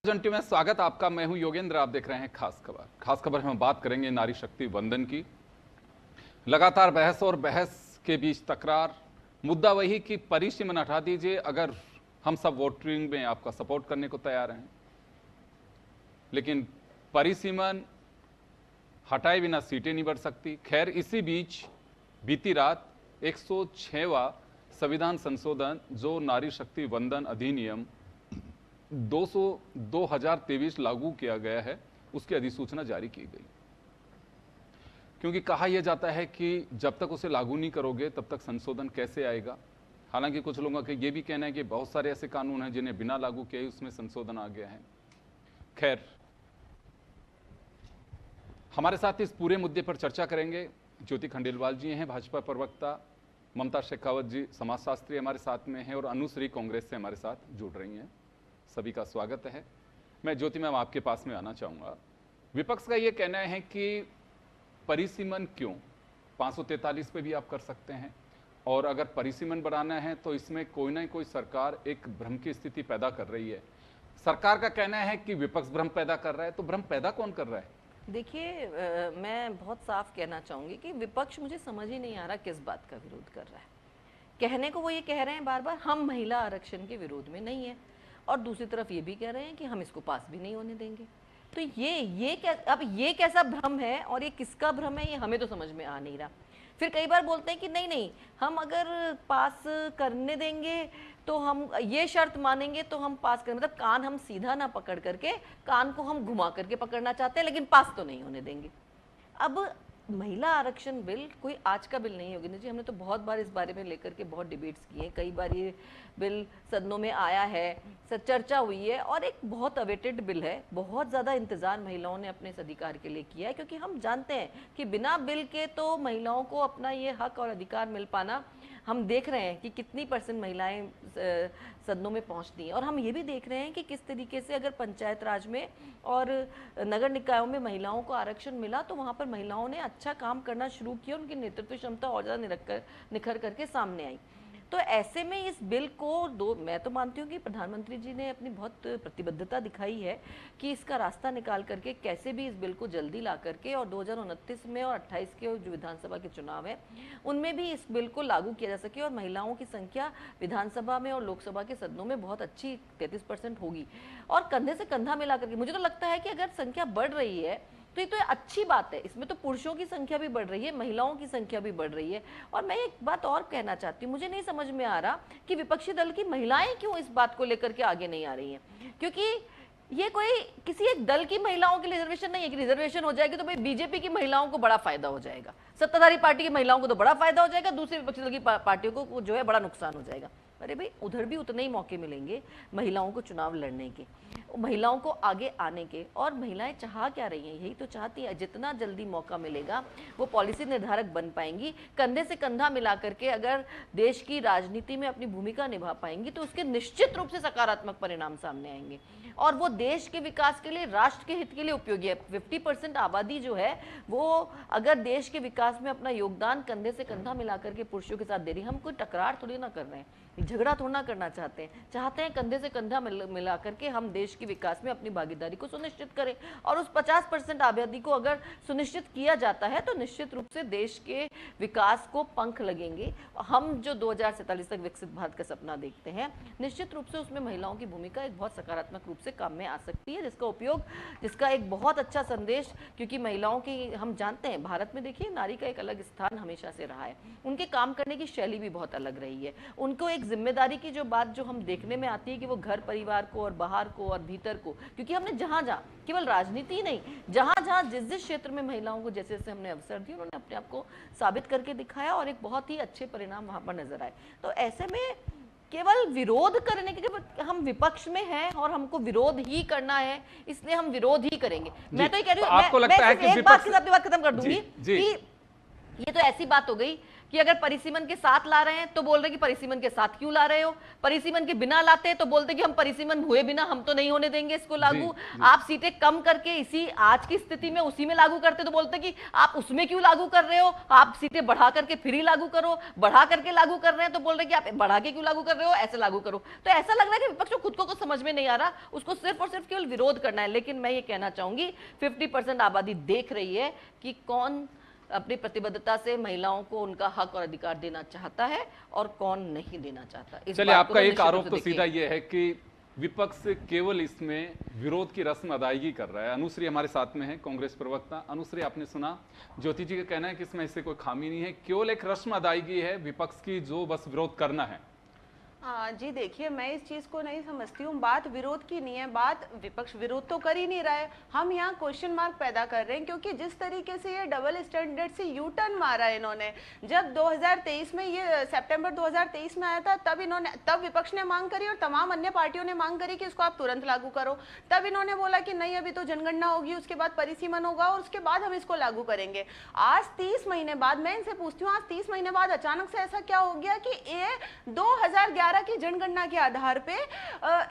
20 में स्वागत आपका। मैं हूं योगेंद्र, आप देख रहे हैं खास खबर। खास खबर में हम बात करेंगे नारी शक्ति वंदन की। लगातार बहस और बहस के बीच तकरार। मुद्दा वही कि परिसीमन हटा दीजिए, अगर हम सब वोटिंग में आपका सपोर्ट करने को तैयार हैं, लेकिन परिसीमन हटाए बिना सीटें नहीं बढ़ सकती। खैर, इसी बीच बीती रात 106वां संविधान संशोधन जो नारी शक्ति वंदन अधिनियम 2023 लागू किया गया है, उसकी अधिसूचना जारी की गई। क्योंकि कहा यह जाता है कि जब तक उसे लागू नहीं करोगे तब तक संशोधन कैसे आएगा। हालांकि कुछ लोगों का यह भी कहना है कि बहुत सारे ऐसे कानून हैं जिन्हें बिना लागू किए उसमें संशोधन आ गया है। खैर, हमारे साथ इस पूरे मुद्दे पर चर्चा करेंगे ज्योति खंडेलवाल जी हैं, भाजपा प्रवक्ता। ममता शेखावत जी समाजशास्त्री हमारे साथ में हैं और अनुश्री कांग्रेस से हमारे साथ जुड़ रही हैं। सभी का स्वागत है। मैं ज्योति मैम आपके पास में आना चाहूँगा। विपक्ष का ये कहना है कि परिसीमन क्यों, 543 पे भी आप कर सकते हैं, और अगर परिसीमन बढ़ाना है तो इसमें कोई ना कोई सरकार एक भ्रम की स्थिति पैदा कर रही है। सरकार का कहना है कि विपक्ष भ्रम पैदा कर रहा है, तो भ्रम पैदा कौन कर रहा है? देखिए, मैं बहुत साफ कहना चाहूँगी कि विपक्ष मुझे समझ ही नहीं आ रहा किस बात का विरोध कर रहा है। कहने को वो ये कह रहे हैं बार बार, हम महिला आरक्षण के विरोध में नहीं है, और दूसरी तरफ ये भी कह रहे हैं कि हम इसको पास भी नहीं होने देंगे। तो अब ये कैसा भ्रम है और ये किसका भ्रम है, ये हमें तो समझ में आ नहीं रहा। फिर कई बार बोलते हैं कि नहीं नहीं, हम अगर पास करने देंगे तो हम ये शर्त मानेंगे तो हम पास करें, मतलब कान हम सीधा ना पकड़ करके कान को हम घुमा करके पकड़ना चाहते हैं, लेकिन पास तो नहीं होने देंगे। अब महिला आरक्षण बिल कोई आज का बिल नहीं होगी जी, हमने तो बहुत बार इस बारे में लेकर के बहुत डिबेट्स किए हैं। कई बार ये बिल सदनों में आया है, चर्चा हुई है, और एक बहुत अवेटेड बिल है। बहुत ज़्यादा इंतज़ार महिलाओं ने अपने इस अधिकार के लिए किया है, क्योंकि हम जानते हैं कि बिना बिल के तो महिलाओं को अपना ये हक और अधिकार मिल पाना, हम देख रहे हैं कि कितनी % महिलाएं सदनों में पहुंचती हैं। और हम ये भी देख रहे हैं कि किस तरीके से अगर पंचायत राज में और नगर निकायों में महिलाओं को आरक्षण मिला तो वहाँ पर महिलाओं ने अच्छा काम करना शुरू किया, उनकी नेतृत्व क्षमता और ज़्यादा निखर करके सामने आई। तो ऐसे में इस बिल को मैं तो मानती हूँ कि प्रधानमंत्री जी ने अपनी बहुत प्रतिबद्धता दिखाई है कि इसका रास्ता निकाल करके कैसे भी इस बिल को जल्दी ला करके, और 2029 में और 28 के जो विधानसभा के चुनाव है उनमें भी इस बिल को लागू किया जा सके, और महिलाओं की संख्या विधानसभा में और लोकसभा के सदनों में बहुत अच्छी 33% होगी। और कंधे से कंधा मिला करके मुझे तो लगता है कि अगर संख्या बढ़ रही है तो ये तो अच्छी बात है। इसमें तो पुरुषों की संख्या भी बढ़ रही है, महिलाओं की संख्या भी बढ़ रही है। और मैं एक बात और कहना चाहती हूँ, मुझे नहीं समझ में आ रहा कि विपक्षी दल की महिलाएं क्यों इस बात को लेकर के आगे नहीं आ रही हैं। क्योंकि ये कोई किसी एक दल की महिलाओं के लिए रिजर्वेशन नहीं है कि रिजर्वेशन हो जाएगी तो भाई बीजेपी की महिलाओं को बड़ा फायदा हो जाएगा, सत्ताधारी पार्टी की महिलाओं को तो बड़ा फायदा हो जाएगा, दूसरी विपक्षी दल की पार्टियों को जो है बड़ा नुकसान हो जाएगा। अरे भाई, उधर भी उतने ही मौके मिलेंगे महिलाओं को चुनाव लड़ने के, महिलाओं को आगे आने के। और महिलाएं चाह क्या रही हैं, यही तो चाहती है जितना जल्दी मौका मिलेगा वो पॉलिसी निर्धारक बन पाएंगी, कंधे से कंधा मिला करके अगर देश की राजनीति में अपनी भूमिका निभा पाएंगी तो उसके निश्चित रूप से सकारात्मक परिणाम सामने आएंगे, और वो देश के विकास के लिए, राष्ट्र के हित के लिए उपयोगी है। 50% आबादी जो है वो अगर देश के विकास में अपना योगदान कंधे से कंधा मिला करके पुरुषों के साथ दे रही है। हम कोई टकरार थोड़ी ना कर रहे हैं, झगड़ा थोड़ा करना चाहते हैं कंधे से कंधा मिला करके हम देश के विकास में अपनी भागीदारी को सुनिश्चित करें। और उस 50% आबादी को अगर सुनिश्चित किया जाता है तो निश्चित रूप से देश के विकास को पंख लगेंगे। हम जो 2047 तक विकसित भारत का सपना देखते हैं, निश्चित रूप से उसमें महिलाओं की भूमिका एक बहुत सकारात्मक रूप से काम में आ सकती है, जिसका एक बहुत अच्छा संदेश, क्योंकि महिलाओं की हम जानते हैं भारत में, देखिए, नारी का एक अलग स्थान हमेशा से रहा है। उनके काम करने की शैली भी बहुत अलग रही है। उनको एक जिम्मेदारी की जो बात जो हम देखने में आती है कि वो घर परिवार को और बाहर को और भीतर को, क्योंकि हमने जहां जहां, केवल राजनीति ही नहीं, जहां जहां जिस जिस क्षेत्र में महिलाओं को जैसे जैसे हमने अवसर दिए, उन्होंने अपने आप को साबित करके दिखाया और एक बहुत ही अच्छे परिणाम वहां पर नजर आए। तो ऐसे में केवल विरोध करने के, हम विपक्ष में हैं और हमको विरोध ही करना है, इसलिए हम विरोध ही करेंगे। मैं तो ये कह रही हूँ, मैं एक बात के साथ बात खत्म कर दूंगी कि ये तो ऐसी बात हो गई कि अगर परिसीमन के साथ ला रहे हैं तो बोल रहे कि परिसीमन के साथ क्यों ला रहे हो, परिसीमन के बिना लाते हैं तो बोलते कि हम परिसीमन हुए बिना हम तो नहीं होने देंगे इसको लागू। आप सीटें कम करके इसी आज की स्थिति में उसी में लागू करते तो बोलते कि आप उसमें क्यों लागू कर रहे हो, आप सीटें बढ़ा करके फिर ही लागू करो, बढ़ा करके लागू कर रहे हैं तो बोल रहे कि आप बढ़ा के क्यों लागू कर रहे हो, ऐसे लागू करो। तो ऐसा लग रहा है कि विपक्ष को खुद को समझ में नहीं आ रहा, उसको सिर्फ और सिर्फ केवल विरोध करना है। लेकिन मैं ये कहना चाहूंगी 50% आबादी देख रही है कि कौन अपनी प्रतिबद्धता से महिलाओं को उनका हक और अधिकार देना चाहता है और कौन नहीं देना चाहता। चलिए, आपका एक आरोप तो सीधा ये है कि विपक्ष केवल इसमें विरोध की रस्म अदायगी कर रहा है। अनुश्री हमारे साथ में है, कांग्रेस प्रवक्ता। अनुश्री, आपने सुना ज्योति जी का कहना है कि इसमें इससे कोई खामी नहीं है, केवल एक रस्म अदायगी है विपक्ष की, जो बस विरोध करना है। जी देखिए, मैं इस चीज़ को नहीं समझती हूँ। बात विरोध की नहीं है, बात विपक्ष विरोध तो कर ही नहीं रहा है, हम यहाँ क्वेश्चन मार्क पैदा कर रहे हैं। क्योंकि जिस तरीके से ये डबल स्टैंडर्ड से यू टर्न मारा है इन्होंने, जब 2023 में ये सितंबर 2023 में आया था, तब विपक्ष ने मांग करी और तमाम अन्य पार्टियों ने मांग करी कि इसको आप तुरंत लागू करो। तब इन्होंने बोला कि नहीं, अभी तो जनगणना होगी, उसके बाद परिसीमन होगा और उसके बाद हम इसको लागू करेंगे। आज 30 महीने बाद मैं इनसे पूछती हूँ, आज 30 महीने बाद अचानक से ऐसा क्या हो गया कि ये 2011 की जनगणना के आधार पे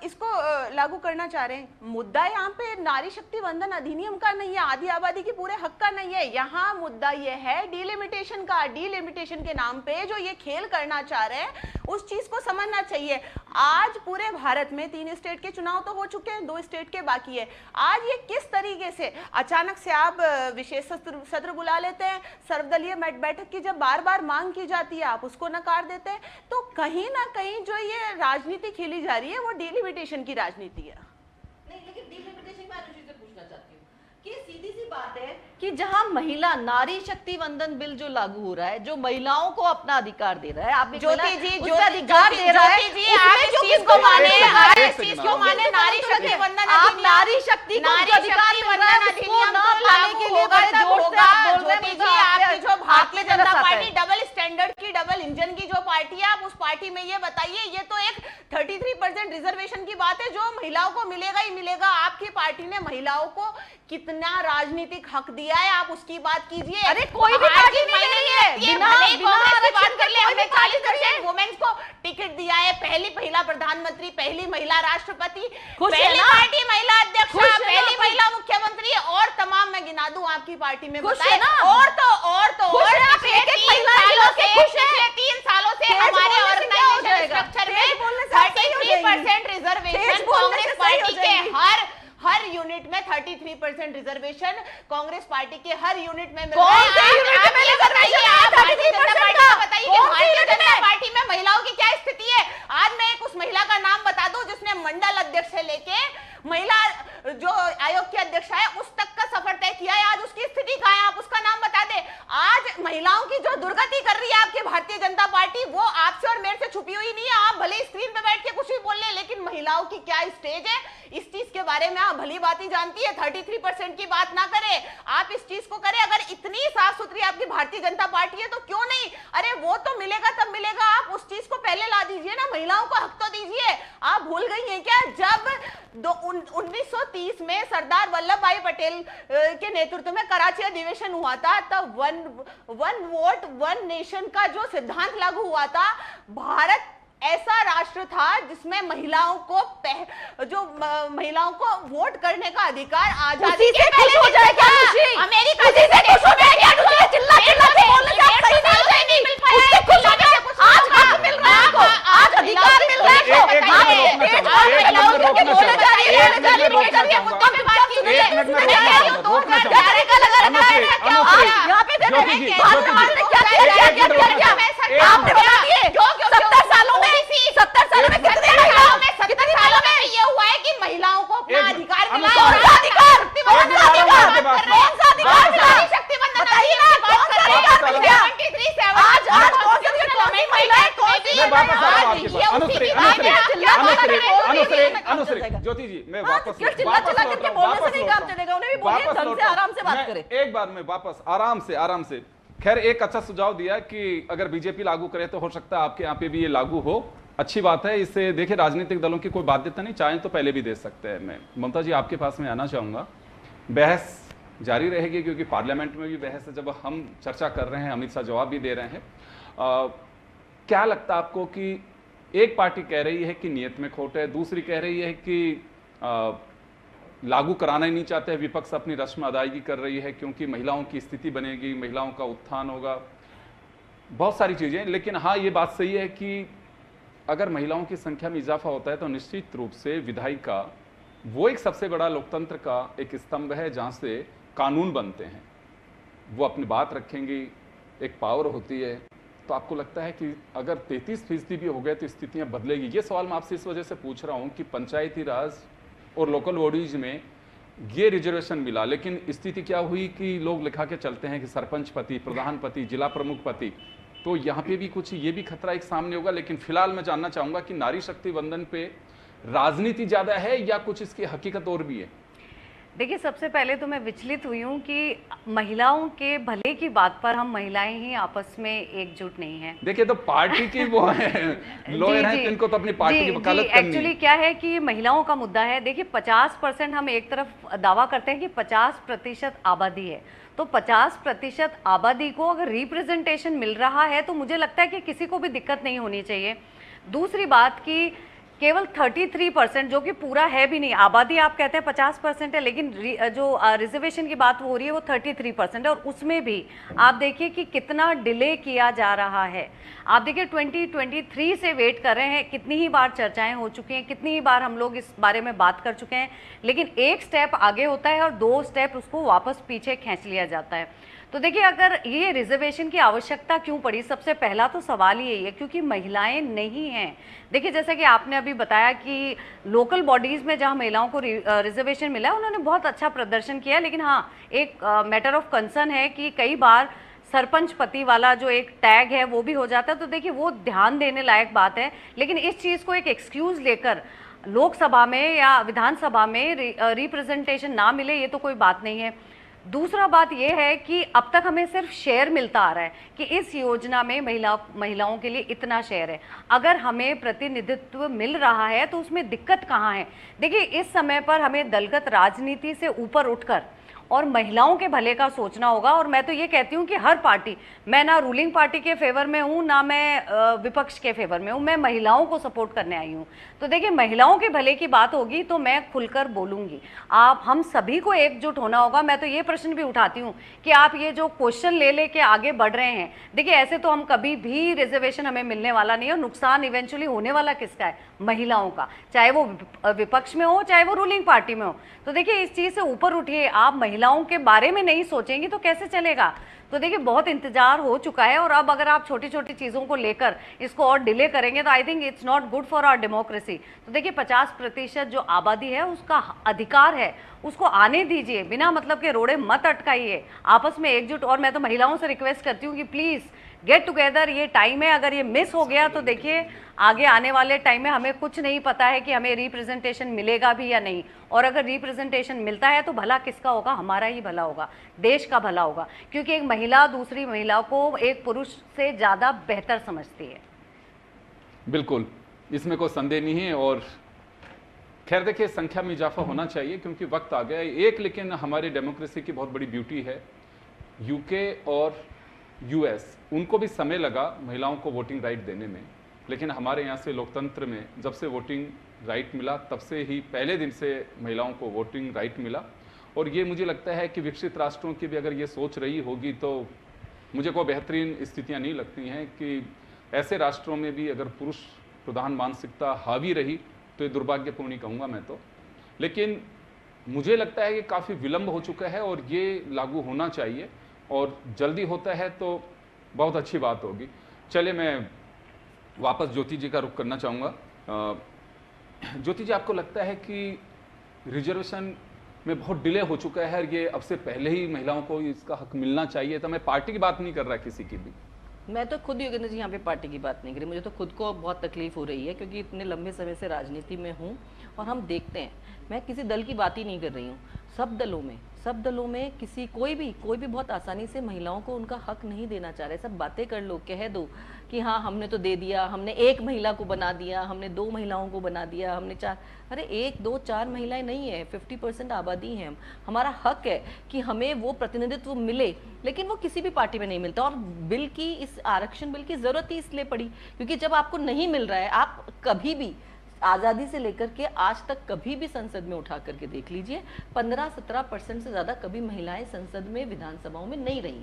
इसको लागू करना चाह रहे हैं। मुद्दा यहाँ पे नारी शक्ति वंदन अधिनियम का नहीं है, आधी आबादी की पूरे हक का नहीं है। यहाँ मुद्दा ये है डिलिमिटेशन का। डिलिमिटेशन के नाम पे जो ये खेल करना चाह रहे हैं, उस चीज को समझना चाहिए। आज पूरे भारत में 3 स्टेट के चुनाव तो हो चुके हैं, 2 स्टेट के बाकी है। आज ये किस तरीके से अचानक से आप विशेष सत्र बुला लेते हैं, सर्वदलीय बैठक की जब बार बार मांग की जाती है आप उसको नकार देते हैं। तो कहीं ना कहीं जो ये राजनीति खेली जा रही है वो डिलिमिटेशन की राजनीति है। नहीं, लेकिन डिलिमिटेशन में अनुश्री से पूछना चाहती हूँ कि सीधी सी बात है कि जहां महिला नारी शक्ति वंदन बिल जो लागू हो रहा है, जो महिलाओं को अपना अधिकार दे रहा है, आप ज्योति जी जो अधिकार दे रहा है, आप इस चीज को माने, नारी शक्ति वंदन, आप नारी शक्ति को अधिकार मिल रहा है उसको न लाने के लिए बड़े जोर से आप बोल रहे हैं। आपकी जो Bharatiya Janata party double standard की, डबल इंजन की जो पार्टी है, आप उस पार्टी में ये बताइए, ये तो एक 33% रिजर्वेशन की बात है जो महिलाओं को मिलेगा ही मिलेगा। आपकी पार्टी ने महिलाओं को कितना राजनीतिक हक दिया है, आप उसकी बात कीजिए। अरे कोई भी पार्टी नहीं है, बिना बात कर ले, हमने 40% वुमेन्स को टिकट दिया है, महिला प्रधानमंत्री, पहली महिला राष्ट्रपति, पहली पार्टी महिला अध्यक्ष, पहली महिला मुख्यमंत्री, और तमाम मैं गिना दूं आपकी पार्टी में बताए। और तो पिछले 3 सालों से हमारे ऑर्गेनाइजेशन स्ट्रक्चर में 33% रिजर्वेशन कांग्रेस पार्टी के हर यूनिट में 33% रिजर्वेशन कांग्रेस पार्टी के हर यूनिट में मिल रहा है। भारतीय जनता पार्टी में महिलाओं की क्या स्थिति है? आज मैं एक उस महिला का नाम बता दूं जिसने मंडल अध्यक्ष से लेके महिला जो आयोग की अध्यक्ष है उस तक का सफर तय किया है। आज उसकी स्थिति कहां है? आप उसका नाम बता दे। आज महिलाओं की जो दुर्गति कर रही है आपकी भारतीय जनता पार्टी, वो आपसे और मेरे से छुपी हुई नहीं है। आप भले स्क्रीन पे बैठ के कुछ भी बोल ले, लेकिन महिलाओं की क्या स्टेज है इस चीज के बारे में आप भली बात ही जानती है। 33% की बात ना करे, आप इस चीज को करें। अगर इतनी साफ सुथरी आपकी भारतीय जनता पार्टी है तो क्यों नहीं? अरे वो तो मिलेगा तब मिलेगा, आप उस चीज को पहले ला दीजिए ना, महिलाओं को हक तो दीजिए। आप भूल गई हैं क्या, जब 1930 में सरदार वल्लभ भाई पटेल के नेतृत्व में कराची अधिवेशन हुआ था, तब वन वोट वन नेशन का जो सिद्धांत लागू हुआ था। भारत ऐसा राष्ट्र था जिसमें महिलाओं को वोट करने का अधिकार आजादी के पहले हो जाएगा। अमेरिका से खुश हो जाएगा, चिल्ला चिल्ला के बोलने का सही नहीं मिल पाया है, खुश होने से कुछ आज हक मिल रहा है आपको, आज अधिकार मिल रहा है आपको। महिलाओं के बोलने जा रही है, मुद्दों पे बात की है। 2011 का लगा है क्या यहाँ पे क्या आपने बता दिए 70 सालों में कितने सालों में ये हुआ है कि महिलाओं को अपना अधिकार मिला है। कौन सा अधिकार? शक्ति वंदन बताइए ना, कौन सा अधिकार मिल गया? आज कौन सी महिलाएं अनुश्री, ज्योति जी, मैं वापस आराम से बात करें। एक बार मैं वापस आराम से खैर एक अच्छा सुझाव दिया कि अगर बीजेपी लागू करे तो हो सकता है आपके यहाँ पे भी ये लागू हो। अच्छी बात है। इससे देखिए, राजनीतिक दलों की कोई बाध्यता नहीं, चाहें तो पहले भी दे सकते हैं। मैं ममता जी आपके पास में आना चाहूंगा। बहस जारी रहेगी, क्योंकि पार्लियामेंट में भी बहस है। जब हम चर्चा कर रहे हैं, अमित शाह जवाब भी दे रहे हैं, क्या लगता है आपको कि एक पार्टी कह रही है कि नियत में खोट है, दूसरी कह रही है कि लागू कराना ही नहीं चाहते, विपक्ष अपनी रस्म अदायगी कर रही है क्योंकि महिलाओं की स्थिति बनेगी, महिलाओं का उत्थान होगा, बहुत सारी चीजें। लेकिन हाँ, ये बात सही है कि अगर महिलाओं की संख्या में इजाफा होता है तो निश्चित रूप से विधायिका वो एक सबसे बड़ा लोकतंत्र का एक स्तंभ है जहां से कानून बनते हैं, वो अपनी बात रखेंगी, एक पावर होती है। तो आपको लगता है कि अगर 33% भी हो गए तो स्थितियां बदलेगी? ये सवाल मैं आपसे इस वजह से पूछ रहा हूं कि पंचायती राज और लोकल बॉडीज में ये रिजर्वेशन मिला, लेकिन स्थिति क्या हुई कि लोग लिखा के चलते हैं कि सरपंच पति, प्रधान पति, जिला प्रमुख पति, तो यहाँ पे भी कुछ ये भी खतरा एक सामने होगा। लेकिन फिलहाल मैं जानना चाहूंगा कि नारी शक्ति वंदन पे राजनीति ज्यादा है या कुछ इसकी हकीकत और भी है? देखिए, सबसे पहले तो मैं विचलित हुई हूँ कि महिलाओं के भले की बात पर हम महिलाएं ही आपस में एकजुट नहीं हैं। देखिए, तो पार्टी की वो है लॉयर हैं, तो इनको तो अपनी पार्टी की वकालत करनी है। एक्चुअली क्या है कि ये महिलाओं का मुद्दा है। देखिए, 50% हम एक तरफ दावा करते हैं कि 50% आबादी है, तो 50% आबादी को अगर रिप्रेजेंटेशन मिल रहा है तो मुझे लगता है कि किसी को भी दिक्कत नहीं होनी चाहिए। दूसरी बात कि केवल 33% जो कि पूरा है भी नहीं, आबादी आप कहते हैं 50% है, लेकिन जो रिजर्वेशन की बात हो रही है वो 33% है। और उसमें भी आप देखिए कि कितना डिले किया जा रहा है। आप देखिए 2023 से वेट कर रहे हैं, कितनी ही बार चर्चाएं हो चुकी हैं, कितनी ही बार हम लोग इस बारे में बात कर चुके हैं, लेकिन एक स्टेप आगे होता है और 2 स्टेप उसको वापस पीछे खींच लिया जाता है। तो देखिए, अगर ये रिजर्वेशन की आवश्यकता क्यों पड़ी, सबसे पहला तो सवाल यही है क्योंकि महिलाएं नहीं हैं। देखिए, जैसा कि आपने अभी बताया कि लोकल बॉडीज़ में जहां महिलाओं को रिजर्वेशन मिला, उन्होंने बहुत अच्छा प्रदर्शन किया, लेकिन हाँ, एक मैटर ऑफ कंसर्न है कि कई बार सरपंच पति वाला जो एक टैग है वो भी हो जाता है। तो देखिए, वो ध्यान देने लायक बात है, लेकिन इस चीज़ को एक एक्सक्यूज़ लेकर लोकसभा में या विधानसभा में रिप्रेजेंटेशन ना मिले, ये तो कोई बात नहीं है। दूसरा बात यह है कि अब तक हमें सिर्फ शेयर मिलता आ रहा है कि इस योजना में महिलाओं के लिए इतना शेयर है। अगर हमें प्रतिनिधित्व मिल रहा है तो उसमें दिक्कत कहाँ है? देखिए, इस समय पर हमें दलगत राजनीति से ऊपर उठकर और महिलाओं के भले का सोचना होगा। और मैं तो ये कहती हूँ कि हर पार्टी, मैं ना रूलिंग पार्टी के फेवर में हूँ ना मैं विपक्ष के फेवर में हूँ, मैं महिलाओं को सपोर्ट करने आई हूँ। तो देखिए, महिलाओं के भले की बात होगी तो मैं खुलकर बोलूँगी। आप हम सभी को एकजुट होना होगा। मैं तो ये प्रश्न भी उठाती हूँ कि आप ये जो क्वेश्चन ले के आगे बढ़ रहे हैं, देखिए ऐसे तो हम कभी भी रिजर्वेशन हमें मिलने वाला नहीं है, और नुकसान इवेंचुअली होने वाला किसका है? महिलाओं का, चाहे वो विपक्ष में हो चाहे वो रूलिंग पार्टी में हो। तो देखिए, इस चीज़ से ऊपर उठिए। आप महिलाओं के बारे में नहीं सोचेंगी तो कैसे चलेगा? तो देखिए, बहुत इंतजार हो चुका है, और अब अगर आप छोटी छोटी चीज़ों को लेकर इसको और डिले करेंगे तो I think it's not good for our democracy. तो देखिए, 50% जो आबादी है उसका अधिकार है, उसको आने दीजिए, बिना मतलब के रोड़े मत अटकाइए, आपस में एकजुट। और मैं तो महिलाओं से रिक्वेस्ट करती हूँ कि प्लीज़ गेट टुगेदर, ये टाइम है। अगर ये मिस हो गया तो देखिए, आगे आने वाले टाइम में हमें कुछ नहीं पता है कि हमें रिप्रेजेंटेशन मिलेगा भी या नहीं। और अगर रिप्रेजेंटेशन मिलता है तो भला किसका होगा? हमारा ही भला होगा, देश का भला होगा, क्योंकि एक महिला दूसरी महिला को एक पुरुष से ज़्यादा बेहतर समझती है। बिल्कुल, इसमें कोई संदेह नहीं है। और खैर देखिए, संख्या में इजाफा होना चाहिए क्योंकि वक्त आ गया एक। लेकिन हमारी डेमोक्रेसी की बहुत बड़ी ब्यूटी है, यूके और यूएस, उनको भी समय लगा महिलाओं को वोटिंग राइट देने में, लेकिन हमारे यहाँ से लोकतंत्र में जब से वोटिंग राइट मिला तब से ही पहले दिन से महिलाओं को वोटिंग राइट मिला। और ये मुझे लगता है कि विकसित राष्ट्रों की भी अगर ये सोच रही होगी तो मुझे कोई बेहतरीन स्थितियाँ नहीं लगती हैं कि ऐसे राष्ट्रों में भी अगर पुरुष प्रधान मानसिकता हावी रही तो ये दुर्भाग्यपूर्ण ही कहूँगा मैं तो। लेकिन मुझे लगता है कि काफ़ी विलंब हो चुका है और ये लागू होना चाहिए, और जल्दी होता है तो बहुत अच्छी बात होगी। चलिए, मैं वापस ज्योति जी का रुख करना चाहूँगा। ज्योति जी, आपको लगता है कि रिजर्वेशन में बहुत डिले हो चुका है, ये अब से पहले ही महिलाओं को इसका हक मिलना चाहिए था? मैं पार्टी की बात नहीं कर रहा किसी की भी। मैं तो खुद योगेंद्र जी यहाँ पे पार्टी की बात नहीं करी, मुझे तो खुद को बहुत तकलीफ हो रही है क्योंकि इतने लंबे समय से राजनीति में हूँ और हम देखते हैं, मैं किसी दल की बात ही नहीं कर रही हूँ, सब दलों में सब दलों में कोई भी बहुत आसानी से महिलाओं को उनका हक नहीं देना चाह रहे। सब बातें कर लो, कह दो कि हाँ हमने तो दे दिया, हमने 1 महिला को बना दिया, हमने 2 महिलाओं को बना दिया, हमने 4। अरे 1, 2, 4 महिलाएं नहीं है, 50% आबादी है। हमारा हक है कि हमें वो प्रतिनिधित्व मिले, लेकिन वो किसी भी पार्टी में नहीं मिलता। और इस आरक्षण बिल की जरूरत ही इसलिए पड़ी क्योंकि जब आपको नहीं मिल रहा है, आप कभी भी आज़ादी से लेकर के आज तक कभी भी संसद में उठा करके देख लीजिए, 15-17% से ज़्यादा कभी महिलाएं संसद में, विधानसभाओं में नहीं रही।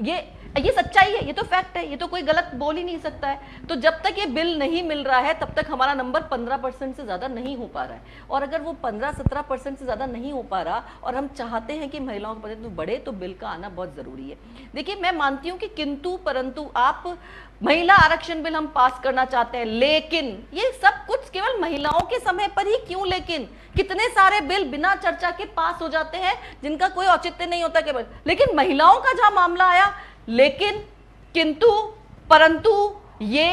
ये सच्चाई है, ये तो फैक्ट है, ये तो कोई गलत बोल ही नहीं सकता है। तो जब तक ये बिल नहीं मिल रहा है तब तक हमारा नंबर 15% से ज़्यादा नहीं हो पा रहा है। और अगर वो 15-17% से ज़्यादा नहीं हो पा रहा और हम चाहते हैं कि महिलाओं का प्रतिनिधित्व बढ़े, तो बिल का आना बहुत ज़रूरी है। देखिए, मैं मानती हूँ कि किंतु परंतु आप महिला आरक्षण बिल हम पास करना चाहते हैं, लेकिन ये सब कुछ केवल महिलाओं के समय पर ही क्यों? लेकिन कितने सारे बिल बिना चर्चा के पास हो जाते हैं जिनका कोई औचित्य नहीं होता केवल। लेकिन महिलाओं का जहां मामला आया, लेकिन, किंतु, परंतु, ये,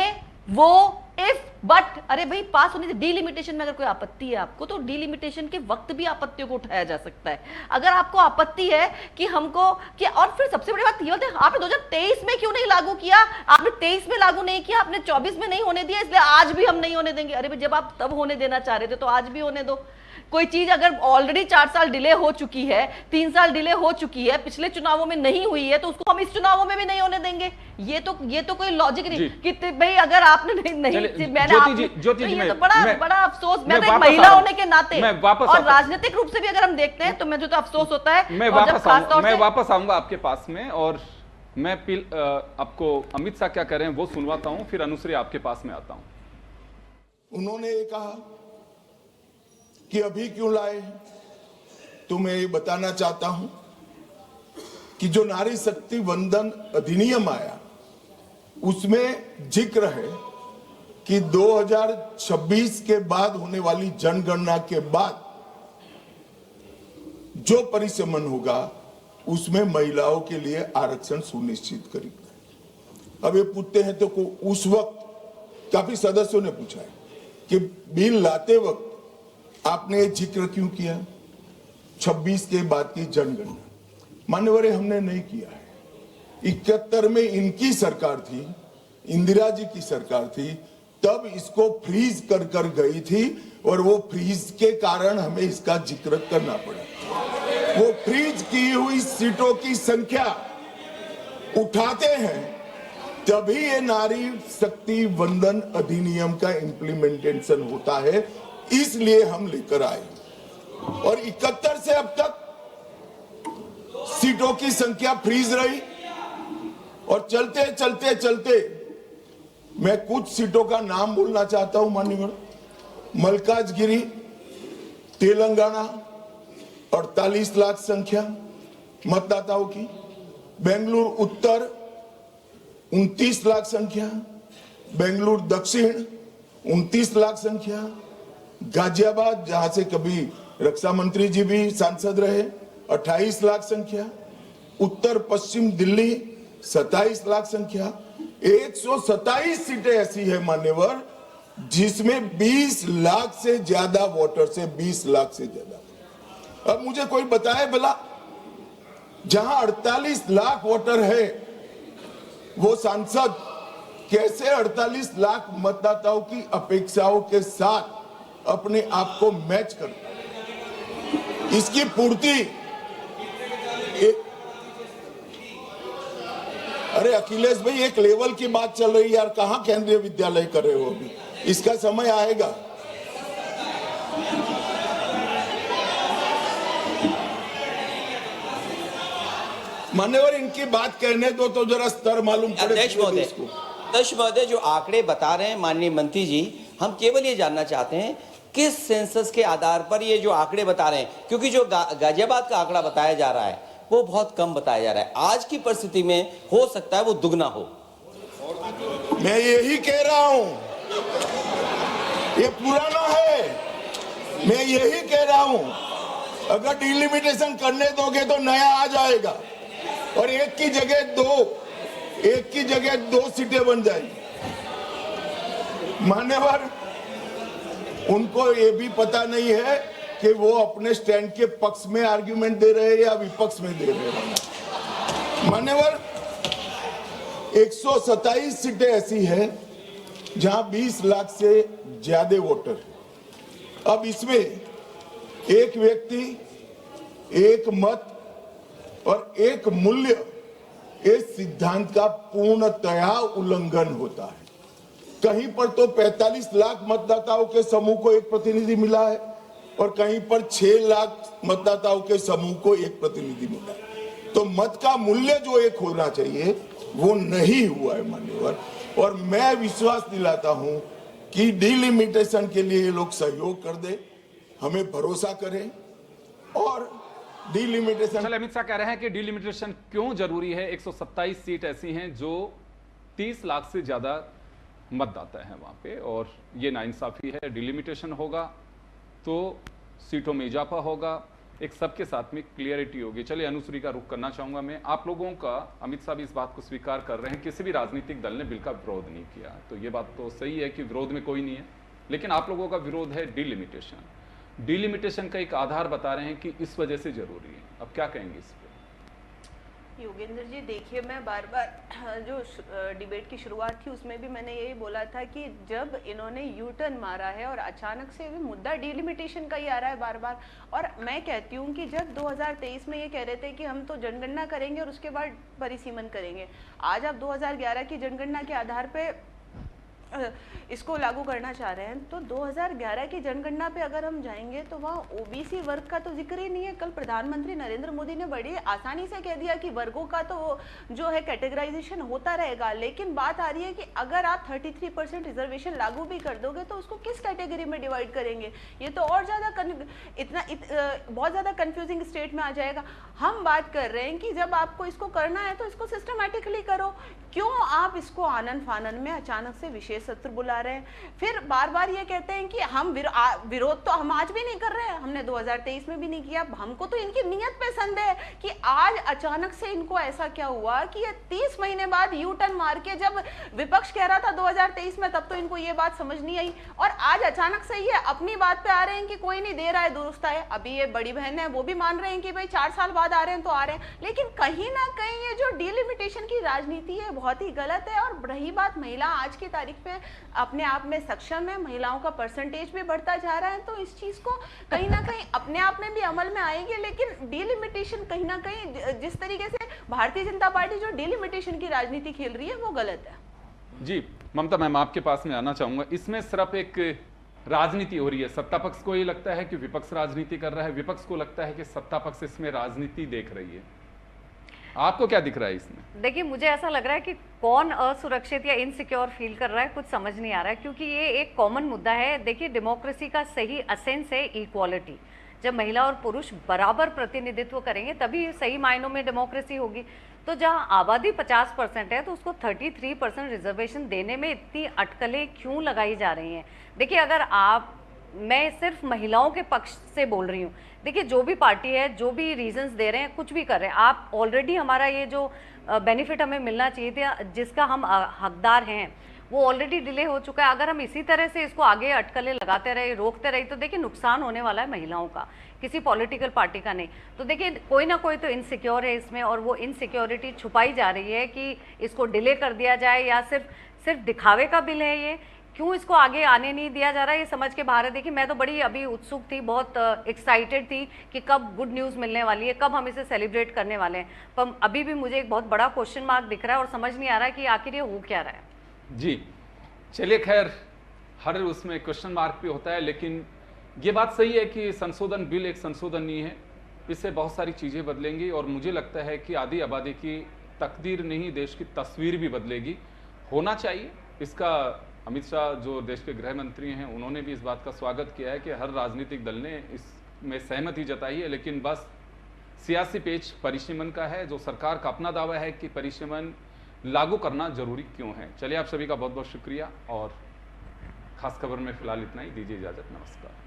वो, इफ, बट, अरे भाई पास होने से डिलिमिटेशन में अगर कोई आपत्ति है आपको, तो डिलिमिटेशन के वक्त भी आपत्तियों को उठाया जा सकता है। अगर आपको आपत्ति है कि हमको कि, और फिर सबसे बड़ी बात ये होती है, आपने 2023 में क्यों नहीं लागू किया? आपने 23 में लागू नहीं किया, आपने 24 में नहीं होने दिया, इसलिए आज भी हम नहीं होने देंगे। अरे भाई, जब आप तब होने देना चाह रहे थे तो आज भी होने दो। कोई चीज अगर ऑलरेडी 4 साल डिले हो चुकी है, 3 साल डिले हो चुकी है, पिछले चुनावों में नहीं हुई है, तो उसको हम इस चुनावों में भी नहीं होने देंगे। ये तो कोई लॉजिक नहीं कि भाई अगर आपने नहीं मैंने ज्योति जी, ये तो बड़ा अफसोस। मैं तो एक महिला होने के नाते और राजनीतिक रूप से भी अगर हम देखते हैं तो मुझे तो अफसोस होता है। मैं वापस आऊंगा आपके पास में, और मैं आपको अमित शाह क्या कह रहे हैं वो सुनवाता हूं, फिर अनुश्री आपके पास में आता हूं। उन्होंने ये कहा कि अभी क्यों लाए, तो मैं ये बताना चाहता हूं कि जो नारी शक्ति वंदन अधिनियम आया, उसमें जिक्र है कि 2026 के बाद होने वाली जनगणना के बाद जो परिसमन होगा उसमें महिलाओं के लिए आरक्षण सुनिश्चित करेगा। अब ये पूछते हैं तो उस वक्त काफी सदस्यों ने पूछा है कि बिल लाते वक्त आपने जिक्र क्यों किया 26 के बाद की जनगणना? मान्यवर, हमने नहीं किया है। 71 में इनकी सरकार थी, इंदिरा जी की सरकार थी, तब इसको फ्रीज कर गई थी, और वो फ्रीज के कारण हमें इसका जिक्र करना पड़ा। वो फ्रीज की हुई सीटों की संख्या उठाते हैं तभी ये नारी शक्ति वंदन अधिनियम का इंप्लीमेंटेशन होता है, इसलिए हम लेकर आए। और 71 से अब तक सीटों की संख्या फ्रीज रही, और चलते चलते चलते मैं कुछ सीटों का नाम बोलना चाहता हूं माननीय। मलकाजगिरी तेलंगाना 48 लाख संख्या मतदाताओं की, बेंगलुरु उत्तर 29 लाख संख्या, बेंगलुरु दक्षिण 29 लाख संख्या, गाजियाबाद जहां से कभी रक्षा मंत्री जी भी सांसद रहे 28 लाख संख्या, उत्तर पश्चिम दिल्ली 27 लाख संख्या। 127 सीटें ऐसी है मान्यवर जिसमें 20 लाख से ज्यादा वोटर्स है, 20 लाख से ज्यादा। अब मुझे कोई बताए भला, जहां 48 लाख वोटर है वो सांसद कैसे 48 लाख मतदाताओं की अपेक्षाओं के साथ अपने आप को मैच करता है? इसकी पूर्ति अरे अखिलेश भाई, एक लेवल की बात चल रही है यार, कहां केंद्रीय विद्यालय कर रहे हो अभी? इसका समय आएगा। मान्यवर, इनकी बात कहने दो तो जरा स्तर मालूम पड़े। अध्यक्ष महोदय, जो आंकड़े बता रहे हैं माननीय मंत्री जी, हम केवल ये जानना चाहते हैं किस सेंसस के आधार पर ये जो आंकड़े बता रहे हैं, क्योंकि जो गाजियाबाद का आंकड़ा बताया जा रहा है वो बहुत कम बताया जा रहा है। आज की परिस्थिति में हो सकता है वो दुगना हो। मैं यही कह रहा हूं, ये पुराना है। मैं यही कह रहा हूं, अगर डिलिमिटेशन करने दोगे तो नया आ जाएगा, और एक की जगह दो सीटें बन जाएगी। मान्यवर, उनको ये भी पता नहीं है कि वो अपने स्टैंड के पक्ष में आर्ग्यूमेंट दे रहे हैं या विपक्ष में दे रहे हैं। मान्यवर, 127 सीटें ऐसी हैं जहां 20 लाख से ज्यादा वोटर। अब इसमें एक व्यक्ति, एक मत और एक मूल्य, इस सिद्धांत का पूर्णतया उल्लंघन होता है। कहीं पर तो 45 लाख मतदाताओं के समूह को एक प्रतिनिधि मिला है और कहीं पर 6 लाख मतदाताओं के समूह को एक प्रतिनिधि मिला है। तो मत का मूल्य जो एक होना चाहिए वो नहीं हुआ है मान्यवर। और मैं विश्वास दिलाता हूं कि डिलिमिटेशन के लिए ये लोग सहयोग कर दे, हमें भरोसा करें और डिलिमिटेशन। चल, अमित शाह कह रहे हैं कि डिलिमिटेशन क्यों जरूरी है। 127 सीट ऐसी हैं जो 30 लाख से ज्यादा मतदाता है वहां पे, और ये नाइंसाफी है। डिलिमिटेशन होगा तो सीटों में इजाफा होगा, एक सबके साथ में क्लियरिटी होगी। चलिए, अनुश्री का रुख करना चाहूंगा मैं। आप लोगों का, अमित शाह भी इस बात को स्वीकार कर रहे हैं, किसी भी राजनीतिक दल ने बिल का विरोध नहीं किया, तो ये बात तो सही है कि विरोध में कोई नहीं है, लेकिन आप लोगों का विरोध है डिलिमिटेशन। डिलिमिटेशन का एक आधार बता रहे हैं कि इस वजह से जरूरी है। अब क्या कहेंगे इस पर? योगेंद्र जी, देखिए, मैं बार बार जो डिबेट की शुरुआत थी उसमें भी मैंने यही बोला था कि जब इन्होंने यू टर्न मारा है और अचानक से भी मुद्दा डिलिमिटेशन का ही आ रहा है बार बार। और मैं कहती हूँ कि जब 2023 में ये कह रहे थे कि हम तो जनगणना करेंगे और उसके बाद परिसीमन करेंगे, आज आप 2011 की जनगणना के आधार पे इसको लागू करना चाह रहे हैं। तो 2011 की जनगणना पे अगर हम जाएंगे तो वहाँ ओबीसी वर्ग का तो जिक्र ही नहीं है। कल प्रधानमंत्री नरेंद्र मोदी ने बड़ी आसानी से कह दिया कि वर्गों का तो जो है कैटेगराइजेशन होता रहेगा, लेकिन बात आ रही है कि अगर आप 33% रिजर्वेशन लागू भी कर दोगे तो उसको किस कैटेगरी में डिवाइड करेंगे? ये तो और ज़्यादा बहुत ज़्यादा कन्फ्यूजिंग स्टेट में आ जाएगा। हम बात कर रहे हैं कि जब आपको इसको करना है तो इसको सिस्टमैटिकली करो, क्यों आप इसको आनन फानन में अचानक से विशेष सत्र बुला रहे हैं? फिर बार बार ये कहते हैं कि हम विरोध तो हम आज भी नहीं कर रहे हैं, हमने 2023 में भी नहीं किया। हमको तो इनकी नीयत पे संदेह है कि आज अचानक से इनको ऐसा क्या हुआ कि ये 30 महीने बाद यू टर्न मार के, जब विपक्ष कह रहा था 2023 में तब तो इनको ये बात समझ नहीं आई, और आज अचानक से ये अपनी बात पे आ रहे हैं कि कोई नहीं दे रहा है, दुरुस्त है। अभी ये बड़ी बहन है, वो भी मान रहे हैं कि भाई 4 साल बाद आ रहे हैं तो आ रहे हैं, लेकिन कहीं ना कहीं ये जो डिलिमिटेशन की राजनीति है बहुत ही गलत है। और रही बात महिला आज की तारीख में अपने आप में सक्षम है, महिलाओं का परसेंटेज भी बढ़ता जा रहा है, तो इस चीज को कहीं ना कहीं अपने आप में भी अमल में आएंगे। लेकिन डिलिमिटेशन कहीं ना कहीं जिस तरीके से भारतीय जनता पार्टी जो डिलिमिटेशन की राजनीति खेल रही है वो गलत है। जी ममता मैम, आपके पास में आना चाहूंगा। इसमें सिर्फ एक राजनीति हो रही है, सत्ता पक्ष को ये लगता है कि विपक्ष राजनीति कर रहा है, विपक्ष को लगता है कि सत्ता पक्ष इसमें राजनीति देख रही है। आपको क्या दिख रहा है इसमें? देखिए, मुझे ऐसा लग रहा है कि कौन असुरक्षित या इनसिक्योर फील कर रहा है कुछ समझ नहीं आ रहा है, क्योंकि ये एक कॉमन मुद्दा है। देखिए, डेमोक्रेसी का सही एसेंस है इक्वालिटी। जब महिला और पुरुष बराबर प्रतिनिधित्व करेंगे तभी सही मायनों में डेमोक्रेसी होगी। तो जहां आबादी 50% है तो उसको 33% रिजर्वेशन देने में इतनी अटकलें क्यों लगाई जा रही हैं? देखिए, अगर मैं सिर्फ महिलाओं के पक्ष से बोल रही हूँ। देखिए, जो भी पार्टी है, जो भी रीजंस दे रहे हैं, कुछ भी कर रहे हैं, आप ऑलरेडी हमारा ये जो बेनिफिट हमें मिलना चाहिए था, जिसका हम हकदार हैं, वो ऑलरेडी डिले हो चुका है। अगर हम इसी तरह से इसको आगे अटकलें लगाते रहे, रोकते रहे, तो देखिए नुकसान होने वाला है महिलाओं का, किसी पॉलिटिकल पार्टी का नहीं। तो देखिए, कोई ना कोई तो इनसिक्योर है इसमें, और वो इनसिक्योरिटी छुपाई जा रही है कि इसको डिले कर दिया जाए, या सिर्फ दिखावे का बिल है ये, क्यों इसको आगे आने नहीं दिया जा रहा है, ये समझ के बाहर है। देखिए, मैं तो बड़ी अभी उत्सुक थी, बहुत एक्साइटेड थी कि कब गुड न्यूज़ मिलने वाली है, कब हम इसे सेलिब्रेट करने वाले हैं, पर अभी भी मुझे एक बहुत बड़ा क्वेश्चन मार्क दिख रहा है और समझ नहीं आ रहा है कि आखिर ये हो क्या रहा है। जी चलिए, खैर हर उसमें क्वेश्चन मार्क भी होता है, लेकिन ये बात सही है कि संशोधन बिल एक संशोधन नहीं है, इससे बहुत सारी चीज़ें बदलेंगी, और मुझे लगता है कि आधी आबादी की तकदीर नहीं, देश की तस्वीर भी बदलेगी। होना चाहिए इसका। अमित शाह जो देश के गृह मंत्री हैं, उन्होंने भी इस बात का स्वागत किया है कि हर राजनीतिक दल ने इसमें सहमति जताई है, लेकिन बस सियासी पेच परिसीमन का है, जो सरकार का अपना दावा है कि परिसीमन लागू करना जरूरी क्यों है। चलिए, आप सभी का बहुत बहुत शुक्रिया, और खास खबर में फिलहाल इतना ही। दीजिए इजाजत, नमस्कार।